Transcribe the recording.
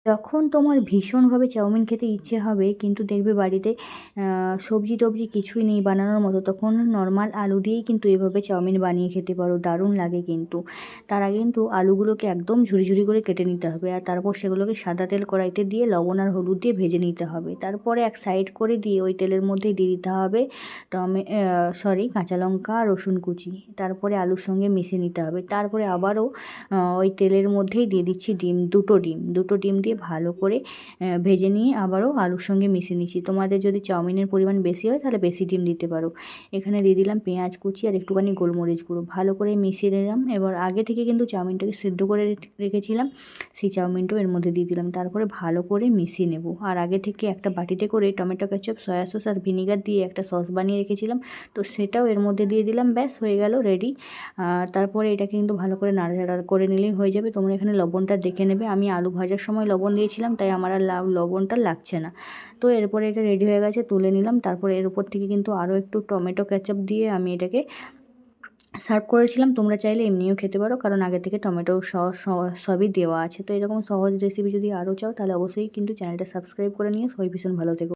যখন তোমার ভীষণভাবে চাউমিন খেতে ইচ্ছে হবে কিন্তু দেখবে বাড়িতে সবজি টবজি কিছুই নেই বানানোর মতো, তখন নর্মাল আলু দিয়েই কিন্তু এভাবে চাউমিন বানিয়ে খেতে পারো, দারুণ লাগে কিন্তু। তার আগে কিন্তু আলুগুলোকে একদম ঝুরি ঝুরি করে কেটে নিতে হবে, আর তারপর সেগুলোকে সাদা তেল কড়াইতে দিয়ে লবণ আর হলুদ দিয়ে ভেজে নিতে হবে। তারপরে এক সাইড করে দিয়ে ওই তেলের মধ্যেই দিয়ে দিতে হবে কাঁচা লঙ্কা আর রসুন কুচি। তারপরে আলুর সঙ্গে মিশিয়ে নিতে হবে। তারপরে আবারও ওই তেলের মধ্যেই দিয়ে দিচ্ছি ডিম, দুটো ডিম দিয়ে ভালো করে ভেজে নিয়ে আবারও আলুর সঙ্গে মিশিয়ে নিচ্ছি। তোমাদের যদি চাউমিনের পরিমাণ বেশি হয় তাহলে বেশি ডিম দিতে পারো। এখানে দিয়ে দিলাম পেঁয়াজ কুচি আর একটুখানি গোলমরিচ গুঁড়ো, ভালো করে মিশিয়ে দিলাম। এবার আগে থেকে কিন্তু চাউমিনটাকে সিদ্ধ করে রেখেছিলাম, সেই চাউমিনটাও এর মধ্যে দিয়ে দিলাম। তারপরে ভালো করে মিশিয়ে নেব। আর আগে থেকে একটা বাটিতে করে টমেটো কেচাপ, সয়া সস আর ভিনিগার দিয়ে একটা সস বানিয়ে রেখেছিলাম, তো সেটাও এর মধ্যে দিয়ে দিলাম। ব্যাস হয়ে গেল রেডি। আর তারপরে এটাকে কিন্তু ভালো করে নাড়াচাড়া করে নিলেই হয়ে যাবে। তোমরা এখানে লবণটা দেখে নেবে, আমি আলু ভাজার সময় লবণ দিয়েছিলাম তাই আমার আর লবণটা লাগছে না। তো এরপরে এটা রেডি হয়ে গেছে, তুলে নিলাম। তারপরে এর উপর থেকে কিন্তু আরও একটু টমেটো কেচাপ দিয়ে আমি এটাকে সার্ভ করেছিলাম। তোমরা চাইলে এমনিও খেতে পারো, কারণ আগে থেকে টমেটো সস সবই দেওয়া আছে। তো এরকম সহজ রেসিপি যদি আরও চাও তাহলে অবশ্যই কিন্তু চ্যানেলটা সাবস্ক্রাইব করে নিও। সবাই ভীষণ ভালো থেকো।